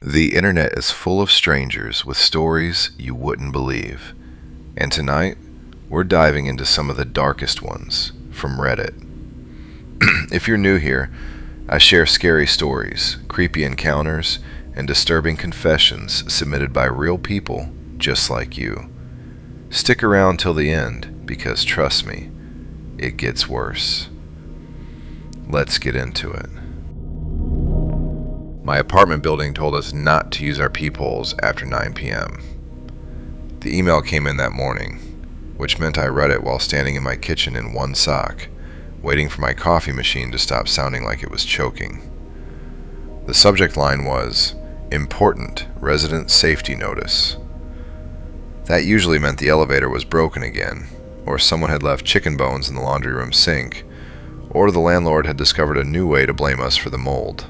The internet is full of strangers with stories you wouldn't believe. And tonight, we're diving into some of the darkest ones from Reddit. If you're new here, I share scary stories, creepy encounters, and disturbing confessions submitted by real people just like you. Stick around till the end because trust me, it gets worse. Let's get into it. My apartment building told us not to use our peepholes after 9 p.m. The email came in that morning, which meant I read it while standing in my kitchen in one sock, waiting for my coffee machine to stop sounding like it was choking. The subject line was, "Important Resident Safety Notice." That usually meant the elevator was broken again, or someone had left chicken bones in the laundry room sink, or the landlord had discovered a new way to blame us for the mold.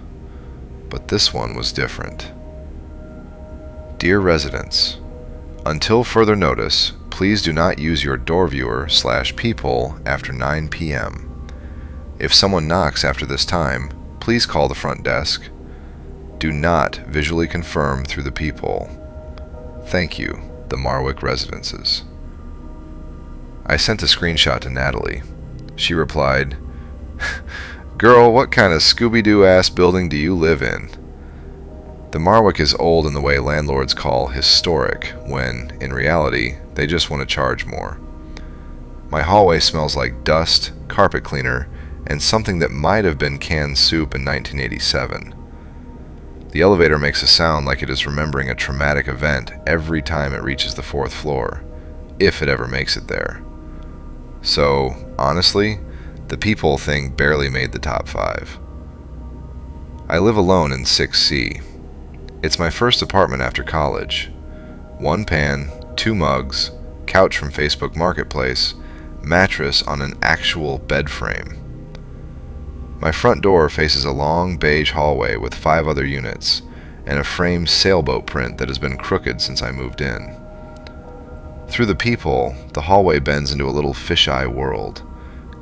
But this one was different. Dear residents, until further notice, please do not use your door viewer/peephole after 9 p.m. If someone knocks after this time, please call the front desk. Do not visually confirm through the peephole. Thank you, the Marwick Residences. I sent a screenshot to Natalie. She replied, "Girl, what kind of Scooby-Doo ass building do you live in?" The Marwick is old in the way landlords call historic, when, in reality, they just want to charge more. My hallway smells like dust, carpet cleaner, and something that might have been canned soup in 1987. The elevator makes a sound like it is remembering a traumatic event every time it reaches the 4th floor, if it ever makes it there. So, honestly, the peephole thing barely made the top 5. I live alone in 6C. It's my first apartment after college. 1 pan, 2 mugs, couch from Facebook Marketplace, mattress on an actual bed frame. My front door faces a long beige hallway with 5 other units, and a framed sailboat print that has been crooked since I moved in. Through the peephole, the hallway bends into a little fisheye world.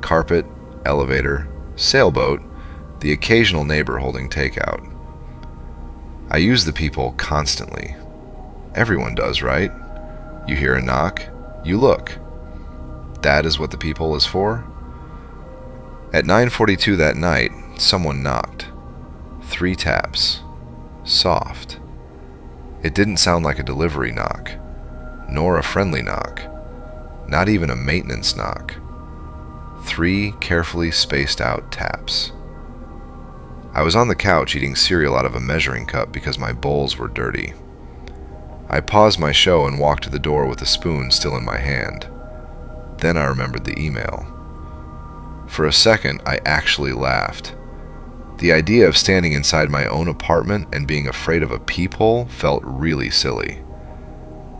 Carpet, elevator, sailboat, the occasional neighbor holding takeout. I use the peephole constantly. Everyone does, right? You hear a knock, you look. That is what the peephole is for? At 9:42 that night, someone knocked. 3 taps. Soft. It didn't sound like a delivery knock, nor a friendly knock, not even a maintenance knock. 3 carefully spaced out taps. I was on the couch eating cereal out of a measuring cup because my bowls were dirty. I paused my show and walked to the door with the spoon still in my hand. Then I remembered the email. For a second, I actually laughed. The idea of standing inside my own apartment and being afraid of a peephole felt really silly.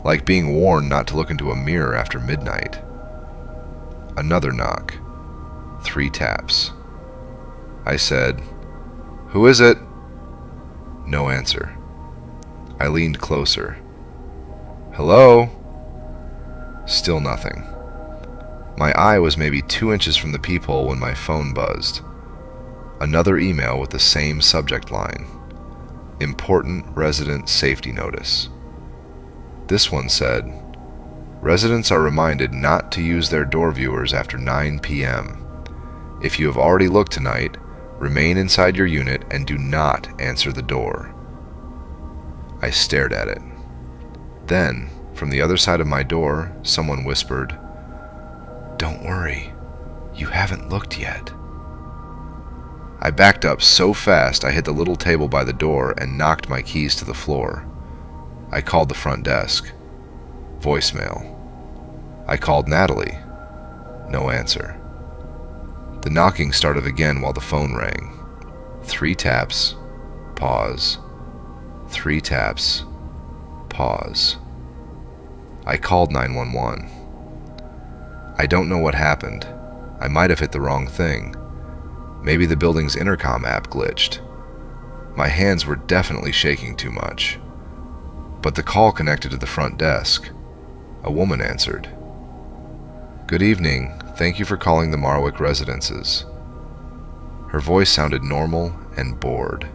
Like being warned not to look into a mirror after midnight. Another knock. 3 taps. I said, "Who is it?" No answer. I leaned closer. "Hello?" Still nothing. My eye was maybe 2 inches from the peephole when my phone buzzed. Another email with the same subject line. Important Resident Safety Notice. This one said, "Residents are reminded not to use their door viewers after 9 p.m. If you have already looked tonight, remain inside your unit and do not answer the door." I stared at it. Then, from the other side of my door, someone whispered, "Don't worry, you haven't looked yet." I backed up so fast I hit the little table by the door and knocked my keys to the floor. I called the front desk. Voicemail. I called Natalie. No answer. The knocking started again while the phone rang. 3 taps, pause. 3 taps, pause. I called 911. I don't know what happened. I might have hit the wrong thing. Maybe the building's intercom app glitched. My hands were definitely shaking too much. But the call connected to the front desk. A woman answered. "Good evening. Thank you for calling the Marwick Residences." Her voice sounded normal and bored.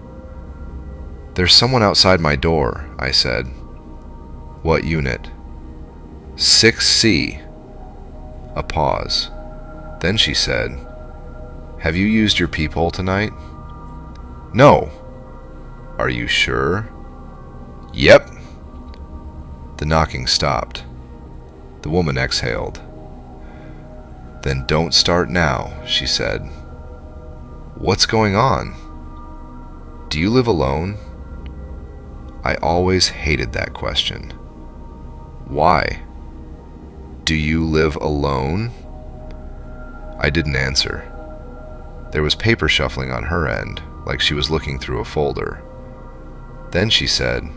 "There's someone outside my door," I said. "What unit?" "6C." A pause. Then she said, "Have you used your peephole tonight?" "No." "Are you sure?" "Yep." The knocking stopped. The woman exhaled. "Then don't start now," she said. "What's going on? Do you live alone?" I always hated that question. Why? "Do you live alone?" I didn't answer. There was paper shuffling on her end, like she was looking through a folder. Then she said,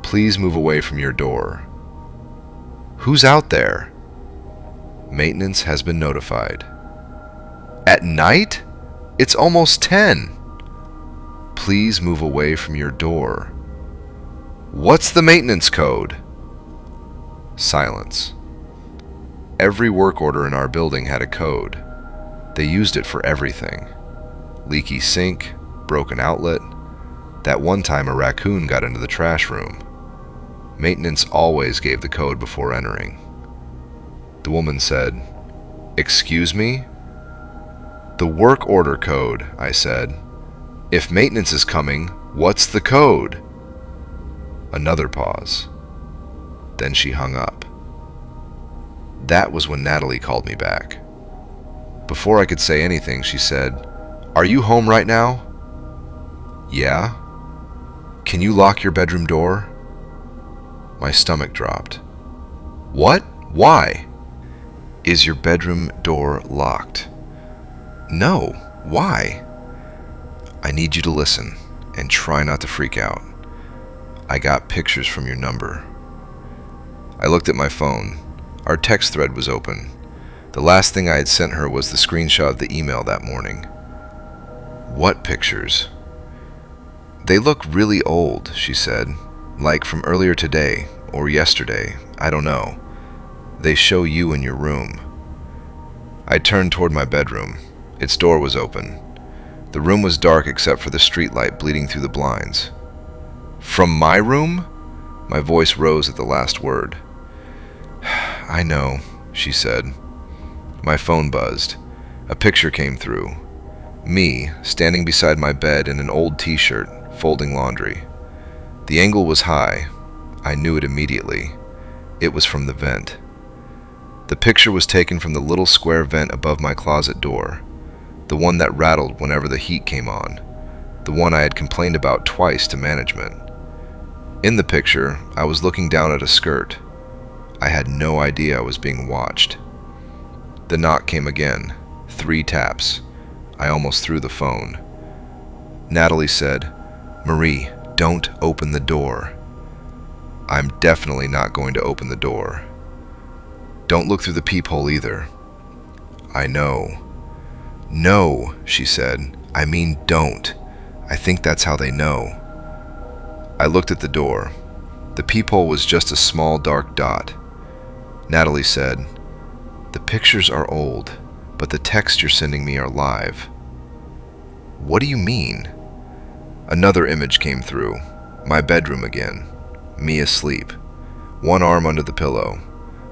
"Please move away from your door." "Who's out there?" "Maintenance has been notified." "At night? It's almost 10. "Please move away from your door." "What's the maintenance code?" Silence. Every work order in our building had a code. They used it for everything. Leaky sink, broken outlet. That one time a raccoon got into the trash room. Maintenance always gave the code before entering. The woman said, "Excuse me?" "The work order code," I said. "If maintenance is coming, what's the code?" Another pause. Then she hung up. That was when Natalie called me back. Before I could say anything, she said, "Are you home right now?" "Yeah." "Can you lock your bedroom door?" My stomach dropped. "What? Why?" "Is your bedroom door locked?" "No. Why?" "I need you to listen and try not to freak out. I got pictures from your number." I looked at my phone. Our text thread was open. The last thing I had sent her was the screenshot of the email that morning. "What pictures?" "They look really old," she said. "Like from earlier today or yesterday. I don't know. They show you in your room." I turned toward my bedroom. Its door was open. The room was dark except for the streetlight bleeding through the blinds. "From my room?" My voice rose at the last word. "I know," she said. My phone buzzed. A picture came through. Me, standing beside my bed in an old t-shirt, folding laundry. The angle was high. I knew it immediately. It was from the vent. The picture was taken from the little square vent above my closet door, the one that rattled whenever the heat came on, the one I had complained about twice to management. In the picture, I was looking down at a skirt. I had no idea I was being watched. The knock came again. 3 taps. I almost threw the phone. Natalie said, "Marie, don't open the door." I'm definitely not going to open the door. "Don't look through the peephole either." "I know." "No," she said. "I mean don't. I think that's how they know." I looked at the door. The peephole was just a small dark dot. Natalie said, "The pictures are old, but the texts you're sending me are live." "What do you mean?" Another image came through. My bedroom again. Me asleep. One arm under the pillow.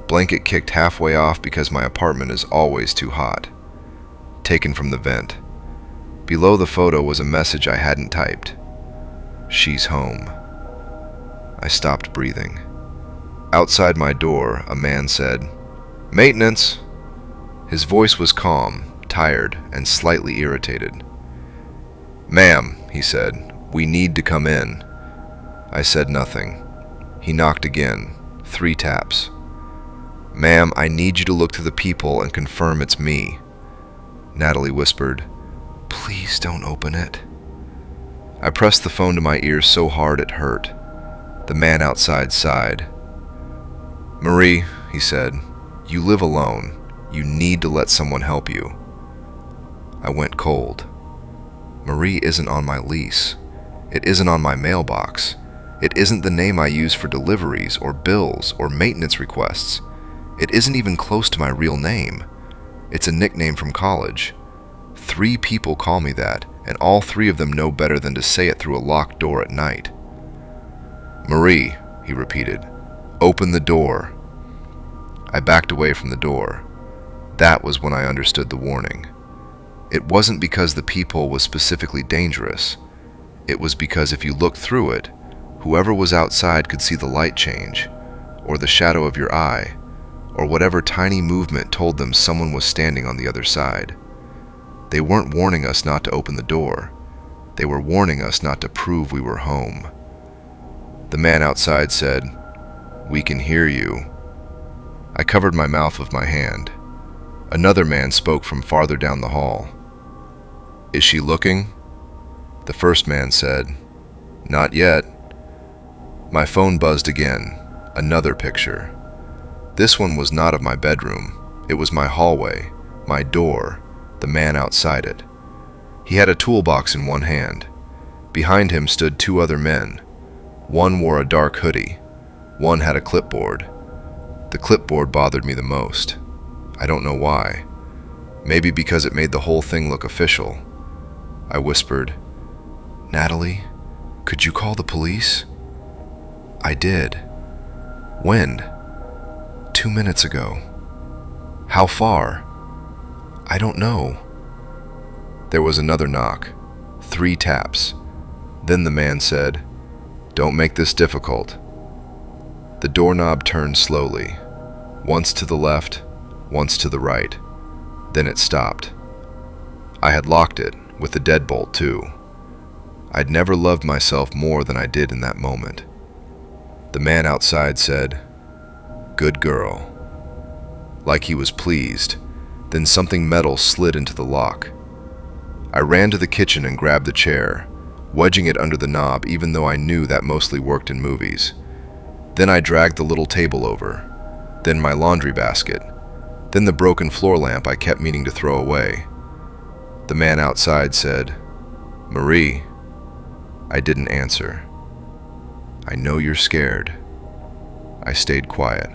Blanket kicked halfway off because my apartment is always too hot. Taken from the vent. Below the photo was a message I hadn't typed. "She's home." I stopped breathing. Outside my door, a man said, "Maintenance." His voice was calm, tired, and slightly irritated. "Ma'am," he said, "we need to come in." I said nothing. He knocked again, 3 taps. "Ma'am, I need you to look through the peephole and confirm it's me." Natalie whispered, "Please don't open it." I pressed the phone to my ear so hard it hurt. The man outside sighed. "Marie," he said, "you live alone. You need to let someone help you." I went cold. Marie isn't on my lease. It isn't on my mailbox. It isn't the name I use for deliveries or bills or maintenance requests. It isn't even close to my real name. It's a nickname from college. 3 people call me that, and all three of them know better than to say it through a locked door at night. "Marie," he repeated, "open the door." I backed away from the door. That was when I understood the warning. It wasn't because the peephole was specifically dangerous. It was because if you looked through it, whoever was outside could see the light change, or the shadow of your eye, or whatever tiny movement told them someone was standing on the other side. They weren't warning us not to open the door. They were warning us not to prove we were home. The man outside said, "We can hear you." I covered my mouth with my hand. Another man spoke from farther down the hall. "Is she looking?" The first man said, "Not yet." My phone buzzed again. Another picture. This one was not of my bedroom. It was my hallway, my door, the man outside it. He had a toolbox in one hand. Behind him stood two other men. One wore a dark hoodie. One had a clipboard. The clipboard bothered me the most. I don't know why. Maybe because it made the whole thing look official. I whispered, "Natalie, could you call the police?" I did. "When?" 2 minutes ago. "How far?" "I don't know." There was another knock. 3 taps. Then the man said, "Don't make this difficult." The doorknob turned slowly, once to the left, once to the right. Then it stopped. I had locked it, with the deadbolt too. I'd never loved myself more than I did in that moment. The man outside said, "Good girl," like he was pleased. Then something metal slid into the lock. I ran to the kitchen and grabbed the chair, wedging it under the knob even though I knew that mostly worked in movies. Then I dragged the little table over, then my laundry basket, then the broken floor lamp I kept meaning to throw away. The man outside said, "Marie." I didn't answer. "I know you're scared." I stayed quiet.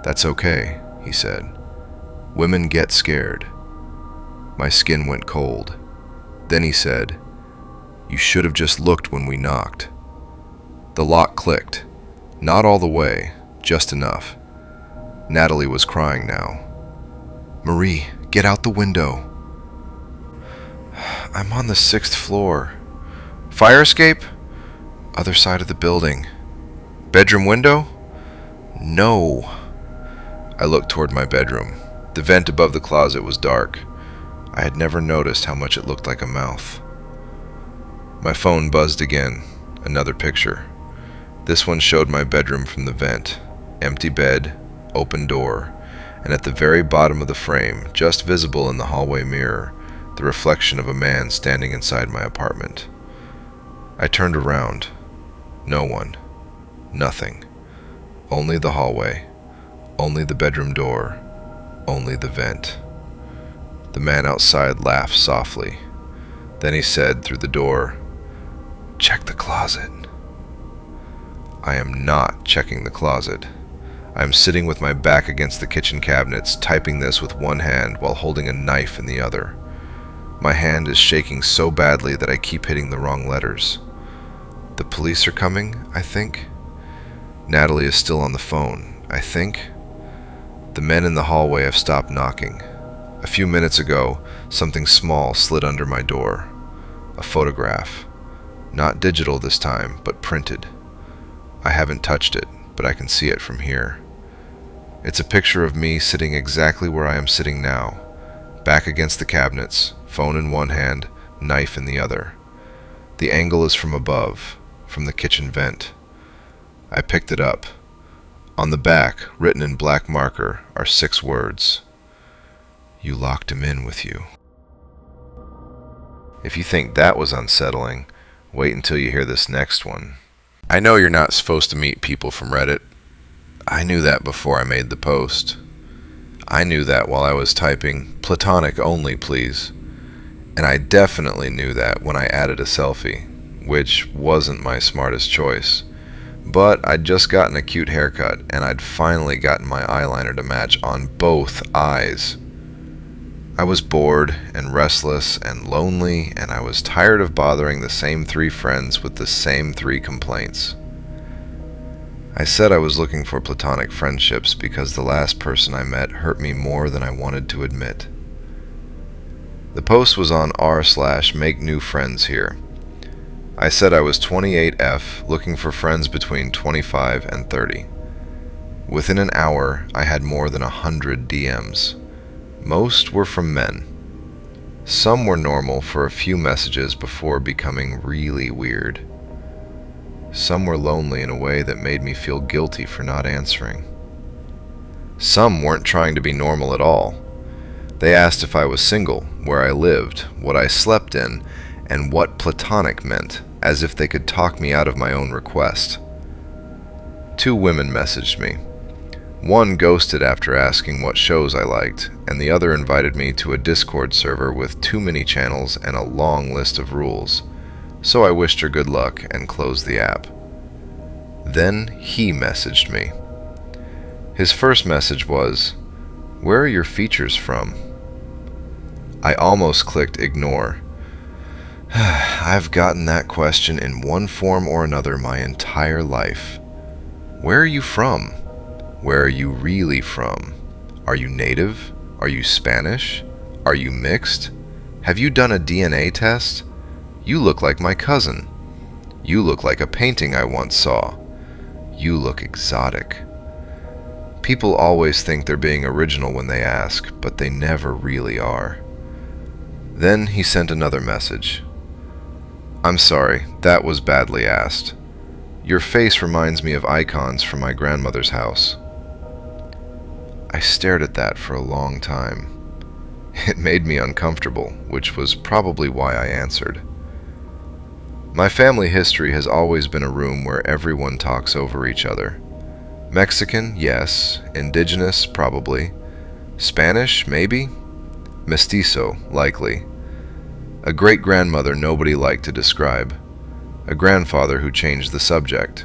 "That's okay," he said. "Women get scared." My skin went cold. Then he said, "You should have just looked when we knocked." The lock clicked. Not all the way, just enough. Natalie was crying now. "Marie, get out the window." "I'm on the 6th floor. Fire escape?" "Other side of the building." "Bedroom window?" "No." I looked toward my bedroom. The vent above the closet was dark. I had never noticed how much it looked like a mouth. My phone buzzed again. Another picture. This one showed my bedroom from the vent. Empty bed, open door, and at the very bottom of the frame, just visible in the hallway mirror, the reflection of a man standing inside my apartment. I turned around. No one. Nothing. Only the hallway. Only the bedroom door. Only the vent. The man outside laughed softly. Then he said through the door, "Check the closet." I am not checking the closet. I am sitting with my back against the kitchen cabinets, typing this with one hand while holding a knife in the other. My hand is shaking so badly that I keep hitting the wrong letters. The police are coming, I think. Natalie is still on the phone, I think. The men in the hallway have stopped knocking. A few minutes ago, something small slid under my door. A photograph. Not digital this time, but printed. I haven't touched it, but I can see it from here. It's a picture of me sitting exactly where I am sitting now, back against the cabinets, phone in one hand, knife in the other. The angle is from above, from the kitchen vent. I picked it up. On the back, written in black marker, are 6 words. "You locked him in with you." If you think that was unsettling, wait until you hear this next one. I know you're not supposed to meet people from Reddit. I knew that before I made the post. I knew that while I was typing, "Platonic only, please." And I definitely knew that when I added a selfie, which wasn't my smartest choice. But I'd just gotten a cute haircut, and I'd finally gotten my eyeliner to match on both eyes. I was bored and restless and lonely, and I was tired of bothering the same 3 friends with the same 3 complaints. I said I was looking for platonic friendships because the last person I met hurt me more than I wanted to admit. The post was on r/make new friends here. I said I was 28F, looking for friends between 25 and 30. Within an hour, I had more than 100 DMs. Most were from men. Some were normal for a few messages before becoming really weird. Some were lonely in a way that made me feel guilty for not answering. Some weren't trying to be normal at all. They asked if I was single, where I lived, what I slept in, and what platonic meant, as if they could talk me out of my own request. 2 women messaged me. One ghosted after asking what shows I liked, and the other invited me to a Discord server with too many channels and a long list of rules, so I wished her good luck and closed the app. Then he messaged me. His first message was, "Where are your features from?" I almost clicked ignore. I've gotten that question in one form or another my entire life. Where are you from? Where are you really from? Are you native? Are you Spanish? Are you mixed? Have you done a DNA test? You look like my cousin. You look like a painting I once saw. You look exotic. People always think they're being original when they ask, but they never really are. Then he sent another message. "I'm sorry, that was badly asked. Your face reminds me of icons from my grandmother's house." I stared at that for a long time. It made me uncomfortable, which was probably why I answered. My family history has always been a room where everyone talks over each other. Mexican, yes. Indigenous, probably. Spanish, maybe. Mestizo, likely. A great-grandmother nobody liked to describe. A grandfather who changed the subject.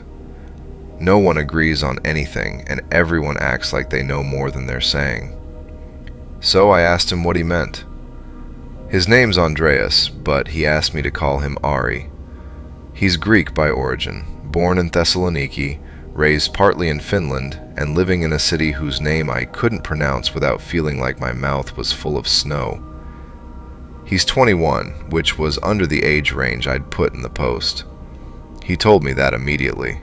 No one agrees on anything, and everyone acts like they know more than they're saying. So I asked him what he meant. His name's Andreas, but he asked me to call him Ari. He's Greek by origin, born in Thessaloniki, raised partly in Finland, and living in a city whose name I couldn't pronounce without feeling like my mouth was full of snow. He's 21, which was under the age range I'd put in the post. He told me that immediately.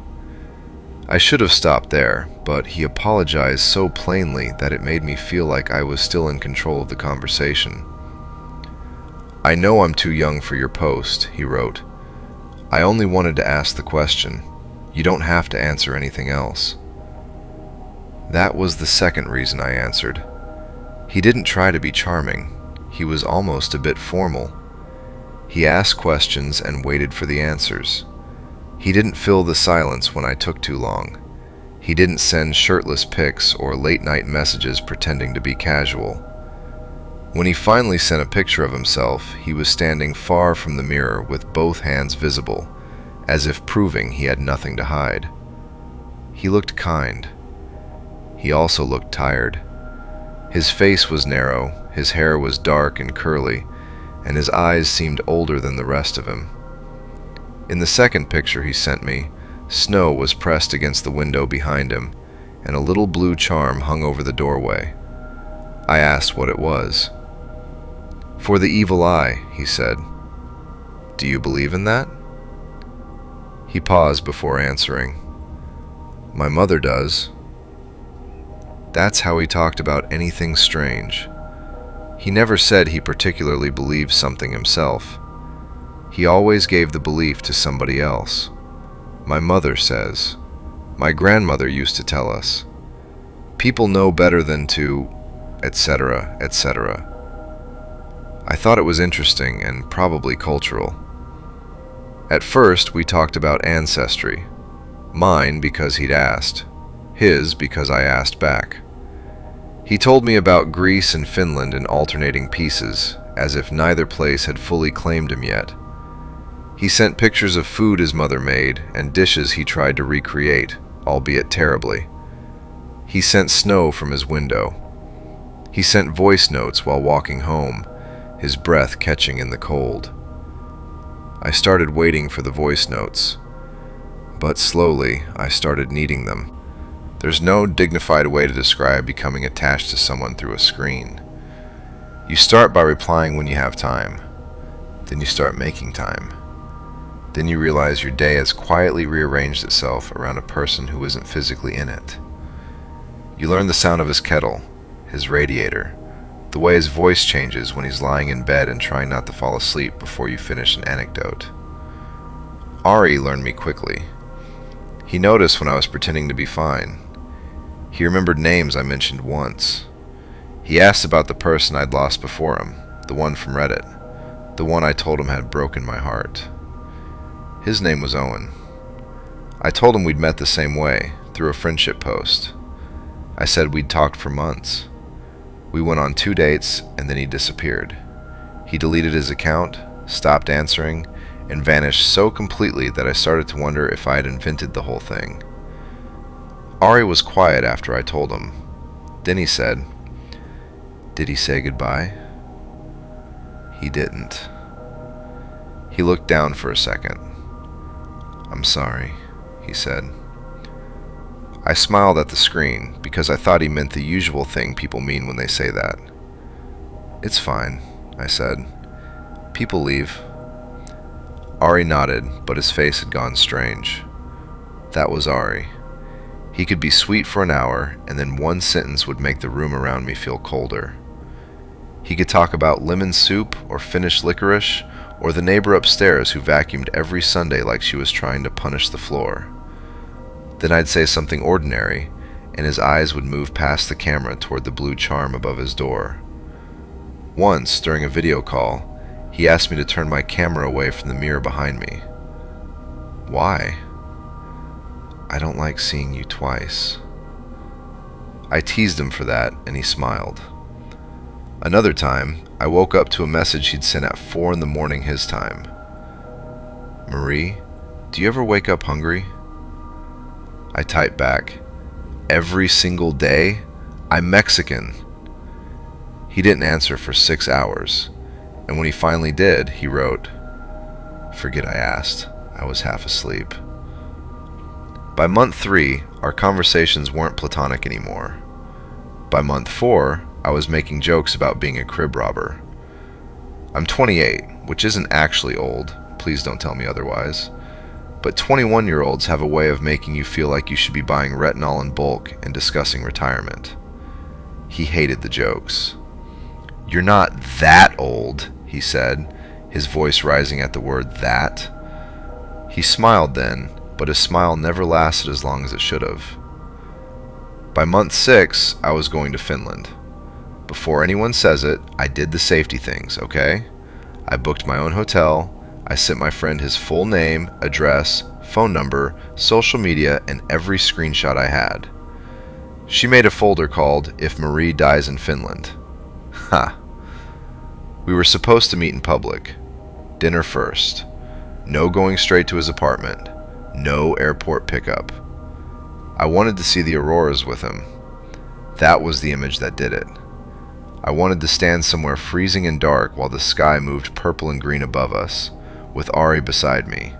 I should have stopped there, but he apologized so plainly that it made me feel like I was still in control of the conversation. "I know I'm too young for your post," he wrote. "I only wanted to ask the question. You don't have to answer anything else." That was the second reason I answered. He didn't try to be charming. He was almost a bit formal. He asked questions and waited for the answers. He didn't fill the silence when I took too long. He didn't send shirtless pics or late-night messages pretending to be casual. When he finally sent a picture of himself, he was standing far from the mirror with both hands visible, as if proving he had nothing to hide. He looked kind. He also looked tired. His face was narrow, his hair was dark and curly, and his eyes seemed older than the rest of him. In the second picture he sent me, snow was pressed against the window behind him, and a little blue charm hung over the doorway. I asked what it was. "For the evil eye," he said. "Do you believe in that?" He paused before answering. "My mother does." That's how he talked about anything strange. He never said he particularly believed something himself. He always gave the belief to somebody else. My mother says. My grandmother used to tell us. People know better than to, etc., etc. I thought it was interesting and probably cultural. At first, we talked about ancestry. Mine because he'd asked. His because I asked back. He told me about Greece and Finland in alternating pieces, as if neither place had fully claimed him yet. He sent pictures of food his mother made and dishes he tried to recreate, albeit terribly. He sent snow from his window. He sent voice notes while walking home, his breath catching in the cold. I started waiting for the voice notes, but slowly I started needing them. There's no dignified way to describe becoming attached to someone through a screen. You start by replying when you have time. Then you start making time. Then you realize your day has quietly rearranged itself around a person who isn't physically in it. You learn the sound of his kettle, his radiator, the way his voice changes when he's lying in bed and trying not to fall asleep before you finish an anecdote. Ari learned me quickly. He noticed when I was pretending to be fine. He remembered names I mentioned once. He asked about the person I'd lost before him, the one from Reddit, the one I told him had broken my heart. His name was Owen. I told him we'd met the same way, through a friendship post. I said we'd talked for months. We went on 2 dates, and then he disappeared. He deleted his account, stopped answering, and vanished so completely that I started to wonder if I had invented the whole thing. Ari was quiet after I told him. Then he said, "Did he say goodbye?" He didn't. He looked down for a second. "I'm sorry," he said. I smiled at the screen because I thought he meant the usual thing people mean when they say that. "It's fine," I said. "People leave." Ari nodded, but his face had gone strange. That was Ari. He could be sweet for an hour, and then one sentence would make the room around me feel colder. He could talk about lemon soup or finished licorice, or the neighbor upstairs who vacuumed every Sunday like she was trying to punish the floor. Then I'd say something ordinary, and his eyes would move past the camera toward the blue charm above his door. Once, during a video call, he asked me to turn my camera away from the mirror behind me. "Why?" "I don't like seeing you twice." I teased him for that, and he smiled. Another time, I woke up to a message he'd sent at 4 in the morning his time. "Marie, do you ever wake up hungry?" I typed back, "Every single day? I'm Mexican." He didn't answer for 6 hours, and when he finally did, he wrote, "Forget I asked. I was half asleep." By month 3, our conversations weren't platonic anymore. By month 4, I was making jokes about being a crib robber. I'm 28, which isn't actually old, please don't tell me otherwise, but 21-year-olds have a way of making you feel like you should be buying retinol in bulk and discussing retirement. He hated the jokes. "You're not that old," he said, his voice rising at the word "that." He smiled then, but his smile never lasted as long as it should have. By month 6, I was going to Finland. Before anyone says it, I did the safety things, okay? I booked my own hotel, I sent my friend his full name, address, phone number, social media, and every screenshot I had. She made a folder called "If Marie Dies in Finland." Ha! We were supposed to meet in public. Dinner first. No going straight to his apartment. No airport pickup. I wanted to see the auroras with him. That was the image that did it. I wanted to stand somewhere freezing and dark while the sky moved purple and green above us, with Ari beside me,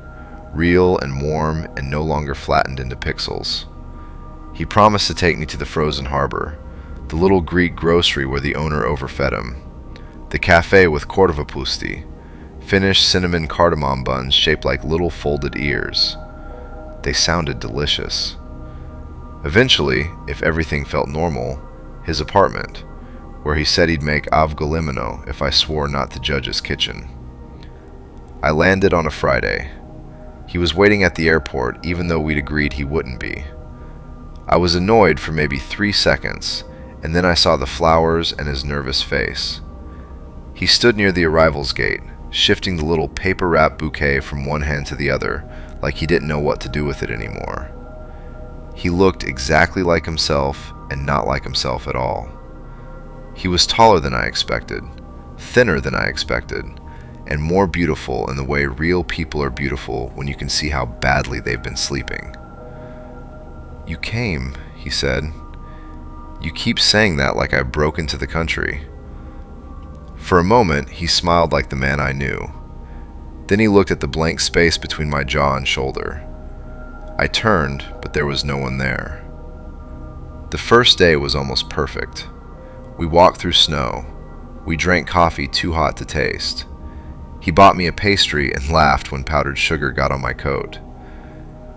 real and warm and no longer flattened into pixels. He promised to take me to the frozen harbor, the little Greek grocery where the owner overfed him, the cafe with korvapusti, finished cinnamon cardamom buns shaped like little folded ears. They sounded delicious. Eventually, if everything felt normal, his apartment, where he said he'd make avgolimeno if I swore not to judge his kitchen. I landed on a Friday. He was waiting at the airport even though we'd agreed he wouldn't be. I was annoyed for maybe 3 seconds, and then I saw the flowers and his nervous face. He stood near the arrivals gate, shifting the little paper-wrapped bouquet from one hand to the other, like he didn't know what to do with it anymore. He looked exactly like himself and not like himself at all. He was taller than I expected, thinner than I expected, and more beautiful in the way real people are beautiful when you can see how badly they've been sleeping. "You came," he said. You keep saying that like I broke into the country." For a moment, he smiled like the man I knew. Then he looked at the blank space between my jaw and shoulder. I turned, but there was no one there. The first day was almost perfect. We walked through snow. We drank coffee too hot to taste. He bought me a pastry and laughed when powdered sugar got on my coat.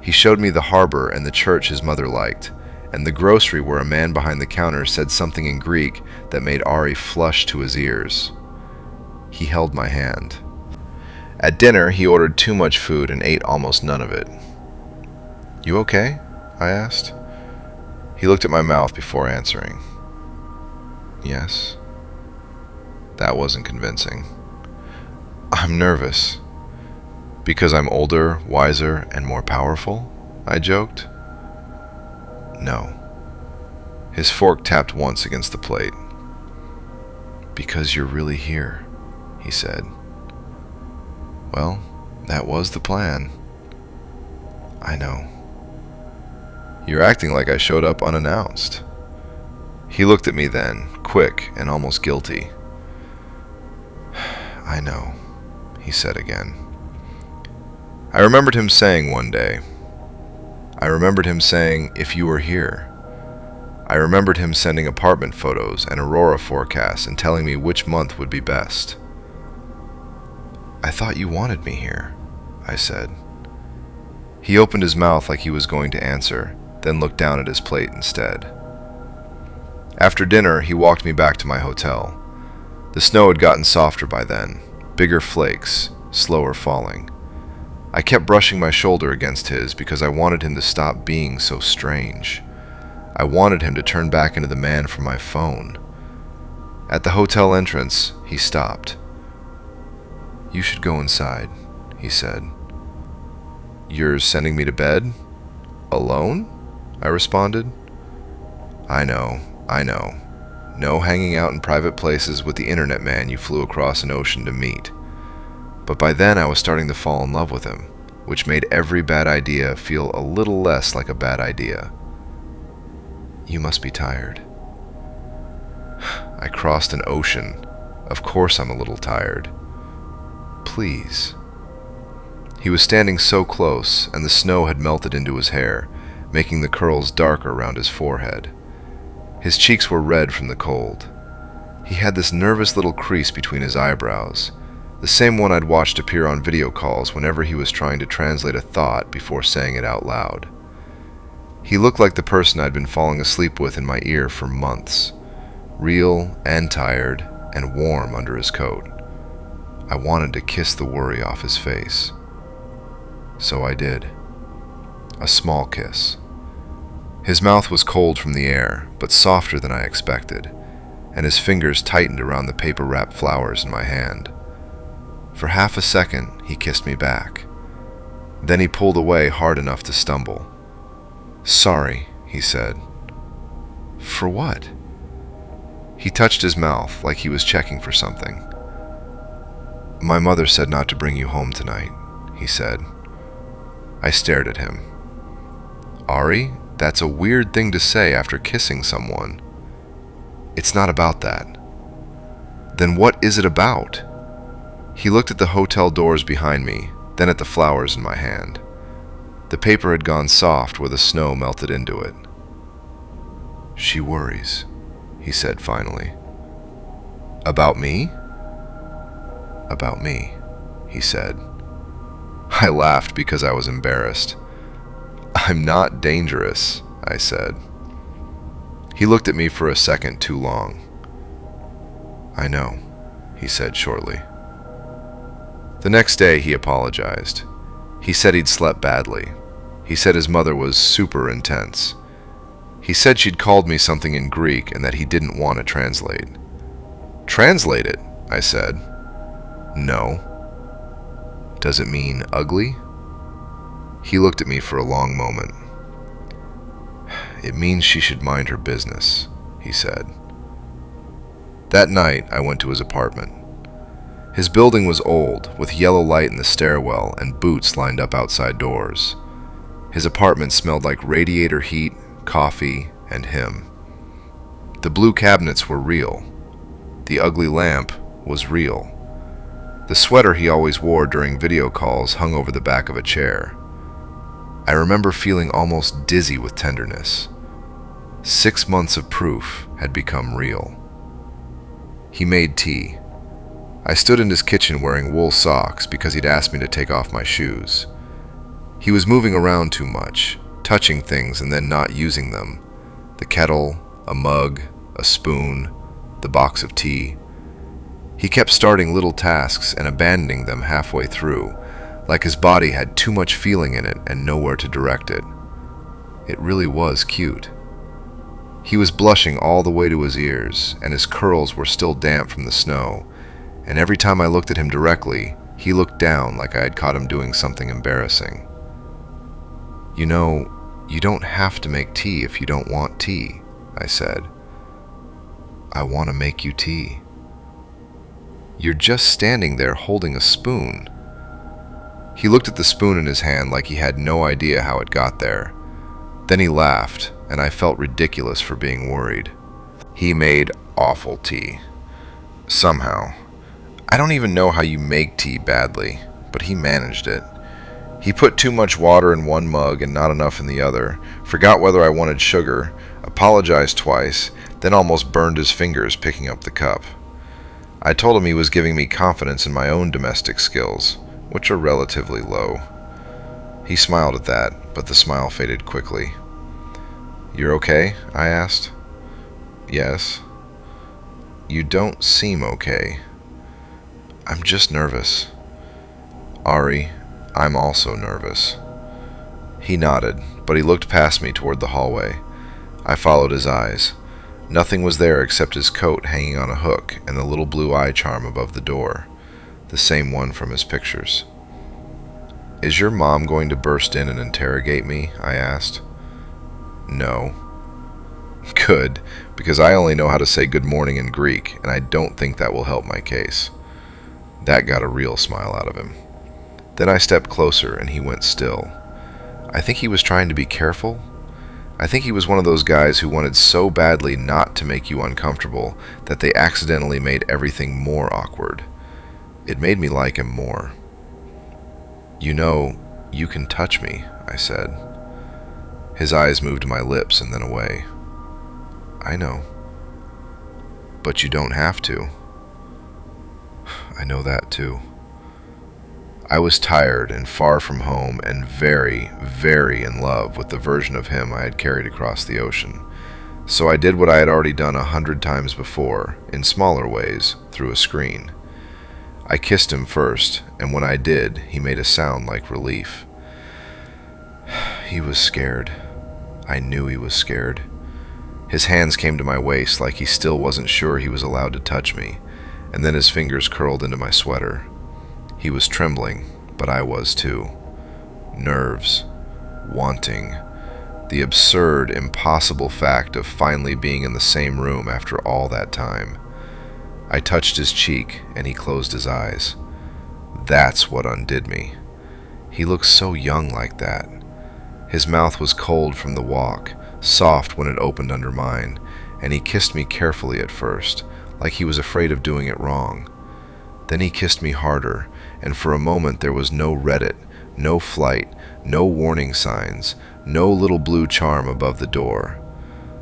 He showed me the harbor and the church his mother liked, and the grocery where a man behind the counter said something in Greek that made Ari flush to his ears. He held my hand. At dinner, he ordered too much food and ate almost none of it. "You okay?" I asked. He looked at my mouth before answering. "Yes." That wasn't convincing. "I'm nervous." "Because I'm older, wiser, and more powerful?" I joked. "No." His fork tapped once against the plate. "Because you're really here," he said. "Well, that was the plan." "I know." "You're acting like I showed up unannounced." He looked at me then, quick and almost guilty. "I know," he said again. I remembered him saying one day. I remembered him saying, "If you were here." I remembered him sending apartment photos and aurora forecasts and telling me which month would be best. "I thought you wanted me here," I said. He opened his mouth like he was going to answer, then looked down at his plate instead. After dinner, he walked me back to my hotel. The snow had gotten softer by then, bigger flakes, slower falling. I kept brushing my shoulder against his because I wanted him to stop being so strange. I wanted him to turn back into the man from my phone. At the hotel entrance, he stopped. "You should go inside," he said. "You're sending me to bed? Alone?" I responded. I know. No hanging out in private places with the internet man you flew across an ocean to meet. But by then I was starting to fall in love with him, which made every bad idea feel a little less like a bad idea. "You must be tired." I crossed an ocean. Of course I'm a little tired. "Please." He was standing so close, and the snow had melted into his hair, making the curls darker around his forehead. His cheeks were red from the cold. He had this nervous little crease between his eyebrows, the same one I'd watched appear on video calls whenever he was trying to translate a thought before saying it out loud. He looked like the person I'd been falling asleep with in my ear for months, real and tired and warm under his coat. I wanted to kiss the worry off his face. So I did. A small kiss. His mouth was cold from the air, but softer than I expected, and his fingers tightened around the paper-wrapped flowers in my hand. For half a second, he kissed me back. Then he pulled away hard enough to stumble. "Sorry," he said. "For what?" He touched his mouth like he was checking for something. "My mother said not to bring you home tonight," he said. I stared at him. "Ari, that's a weird thing to say after kissing someone." "It's not about that." "Then what is it about?" He looked at the hotel doors behind me, then at the flowers in my hand. The paper had gone soft where the snow melted into it. "She worries," he said finally. "About me?" "About me," he said. I laughed because I was embarrassed. "I'm not dangerous," I said. He looked at me for a second too long. "I know," he said shortly. The next day he apologized. He said he'd slept badly. He said his mother was super intense. He said she'd called me something in Greek and that he didn't want to translate. "Translate it," I said. "No." "Does it mean ugly?" He looked at me for a long moment. "It means she should mind her business," he said. That night, I went to his apartment. His building was old, with yellow light in the stairwell and boots lined up outside doors. His apartment smelled like radiator heat, coffee, and him. The blue cabinets were real. The ugly lamp was real. The sweater he always wore during video calls hung over the back of a chair. I remember feeling almost dizzy with tenderness. 6 months of proof had become real. He made tea. I stood in his kitchen wearing wool socks because he'd asked me to take off my shoes. He was moving around too much, touching things and then not using them. The kettle, a mug, a spoon, the box of tea. He kept starting little tasks and abandoning them halfway through, like his body had too much feeling in it and nowhere to direct it. It really was cute. He was blushing all the way to his ears, and his curls were still damp from the snow, and every time I looked at him directly, he looked down like I had caught him doing something embarrassing. "You know, you don't have to make tea if you don't want tea," I said. "I want to make you tea." "You're just standing there holding a spoon." He looked at the spoon in his hand like he had no idea how it got there. Then he laughed, and I felt ridiculous for being worried. He made awful tea. Somehow. I don't even know how you make tea badly, but he managed it. He put too much water in one mug and not enough in the other, forgot whether I wanted sugar, apologized twice, then almost burned his fingers picking up the cup. I told him he was giving me confidence in my own domestic skills, which are relatively low. He smiled at that, but the smile faded quickly. "You're okay?" I asked. "Yes." "You don't seem okay." "I'm just nervous." "Ari, I'm also nervous." He nodded, but he looked past me toward the hallway. I followed his eyes. Nothing was there except his coat hanging on a hook and the little blue eye charm above the door, the same one from his pictures. "Is your mom going to burst in and interrogate me?" I asked. "No." "Good, because I only know how to say good morning in Greek, and I don't think that will help my case." That got a real smile out of him. Then I stepped closer and he went still. I think he was trying to be careful. I think he was one of those guys who wanted so badly not to make you uncomfortable that they accidentally made everything more awkward. It made me like him more. "You know, you can touch me," I said. His eyes moved to my lips and then away. "I know. But you don't have to." "I know that too." I was tired and far from home and very, very in love with the version of him I had carried across the ocean. So I did what I had already done 100 times before, in smaller ways, through a screen. I kissed him first, and when I did, he made a sound like relief. He was scared. I knew he was scared. His hands came to my waist like he still wasn't sure he was allowed to touch me, and then his fingers curled into my sweater. He was trembling, but I was too. Nerves. Wanting. The absurd, impossible fact of finally being in the same room after all that time. I touched his cheek, and he closed his eyes. That's what undid me. He looked so young like that. His mouth was cold from the walk, soft when it opened under mine, and he kissed me carefully at first, like he was afraid of doing it wrong. Then he kissed me harder, and for a moment there was no Reddit, no flight, no warning signs, no little blue charm above the door.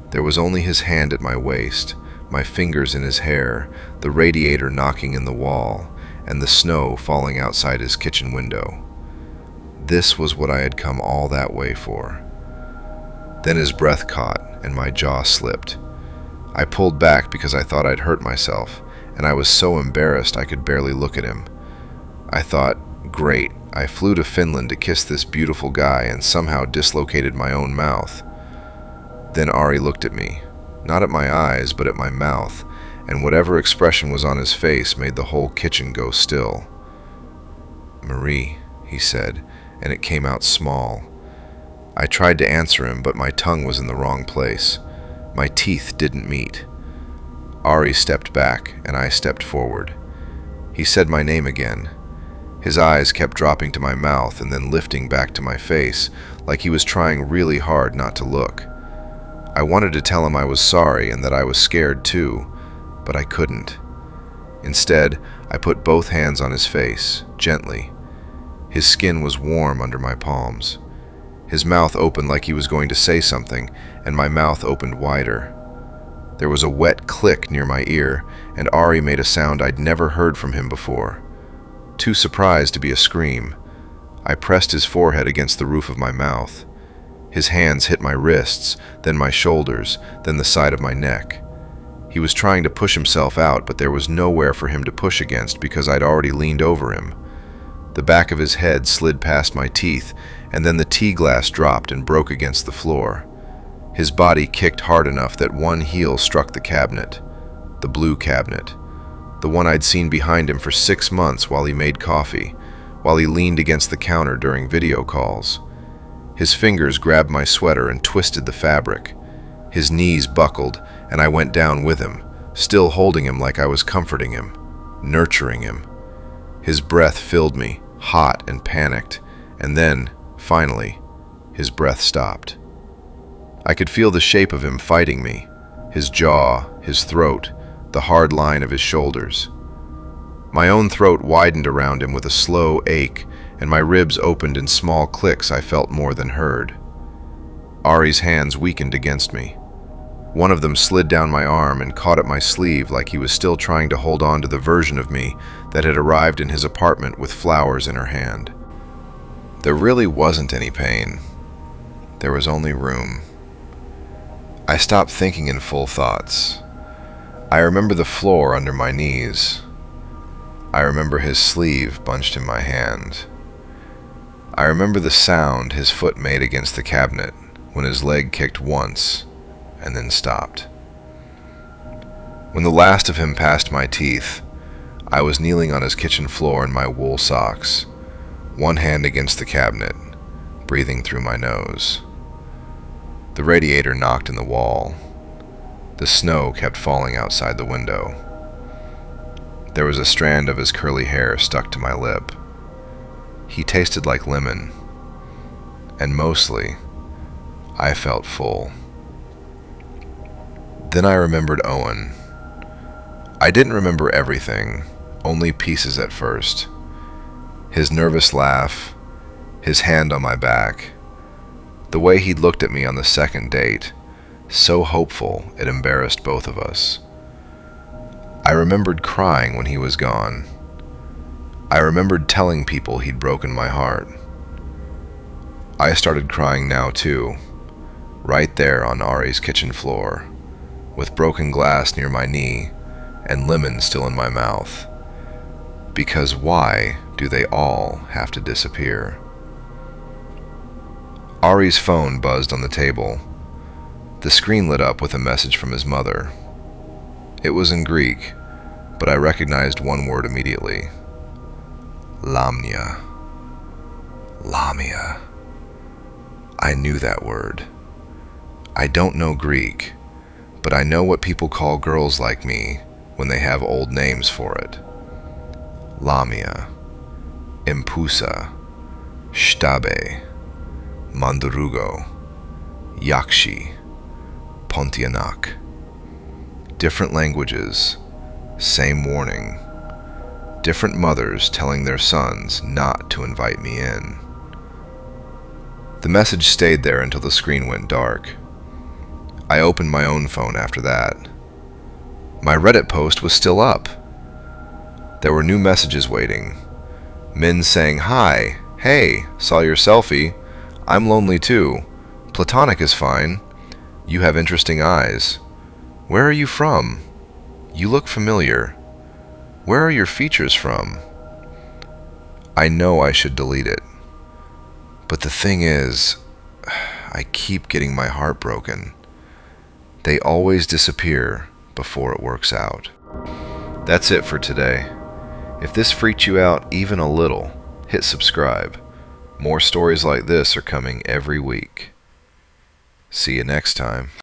There was only his hand at my waist, my fingers in his hair, the radiator knocking in the wall, and the snow falling outside his kitchen window. This was what I had come all that way for. Then his breath caught, and my jaw slipped. I pulled back because I thought I'd hurt myself, and I was so embarrassed I could barely look at him. I thought, great, I flew to Finland to kiss this beautiful guy and somehow dislocated my own mouth. Then Ari looked at me, not at my eyes, but at my mouth, and whatever expression was on his face made the whole kitchen go still. "Marie," he said, and it came out small. I tried to answer him, but my tongue was in the wrong place. My teeth didn't meet. Ari stepped back, and I stepped forward. He said my name again. His eyes kept dropping to my mouth and then lifting back to my face, like he was trying really hard not to look. I wanted to tell him I was sorry and that I was scared too, but I couldn't. Instead, I put both hands on his face, gently. His skin was warm under my palms. His mouth opened like he was going to say something, and my mouth opened wider. There was a wet click near my ear, and Ari made a sound I'd never heard from him before. Too surprised to be a scream, I pressed his forehead against the roof of my mouth. His hands hit my wrists, then my shoulders, then the side of my neck. He was trying to push himself out, but there was nowhere for him to push against because I'd already leaned over him. The back of his head slid past my teeth, and then the tea glass dropped and broke against the floor. His body kicked hard enough that one heel struck the cabinet, the blue cabinet, the one I'd seen behind him for 6 months while he made coffee, while he leaned against the counter during video calls. His fingers grabbed my sweater and twisted the fabric. His knees buckled, and I went down with him, still holding him like I was comforting him, nurturing him. His breath filled me, hot and panicked, and then, finally, his breath stopped. I could feel the shape of him fighting me, his jaw, his throat, the hard line of his shoulders. My own throat widened around him with a slow ache, and my ribs opened in small clicks I felt more than heard. Ari's hands weakened against me. One of them slid down my arm and caught at my sleeve like he was still trying to hold on to the version of me that had arrived in his apartment with flowers in her hand. There really wasn't any pain. There was only room. I stopped thinking in full thoughts. I remember the floor under my knees. I remember his sleeve bunched in my hand. I remember the sound his foot made against the cabinet when his leg kicked once and then stopped. When the last of him passed my teeth, I was kneeling on his kitchen floor in my wool socks, one hand against the cabinet, breathing through my nose. The radiator knocked in the wall. The snow kept falling outside the window. There was a strand of his curly hair stuck to my lip. He tasted like lemon, and mostly, I felt full. Then I remembered Owen. I didn't remember everything, only pieces at first. His nervous laugh, his hand on my back, the way he'd looked at me on the second date, so hopeful it embarrassed both of us. I remembered crying when he was gone. I remembered telling people he'd broken my heart. I started crying now too, right there on Ari's kitchen floor, with broken glass near my knee and lemon still in my mouth. Because why do they all have to disappear? Ari's phone buzzed on the table. The screen lit up with a message from his mother. It was in Greek, but I recognized one word immediately. Lamia. Lamia. I knew that word. I don't know Greek, but I know what people call girls like me when they have old names for it. Lamia, Impusa, Shtabe, Mandurugo, Yakshi, Pontianak. Different languages, same warning. Different mothers telling their sons not to invite me in. The message stayed there until the screen went dark. I opened my own phone after that. My Reddit post was still up. There were new messages waiting. Men saying, "Hi, hey, saw your selfie. I'm lonely too. Platonic is fine. You have interesting eyes. Where are you from? You look familiar. Where are your features from?" I know I should delete it. But the thing is, I keep getting my heart broken. They always disappear before it works out. That's it for today. If this freaked you out even a little, hit subscribe. More stories like this are coming every week. See you next time.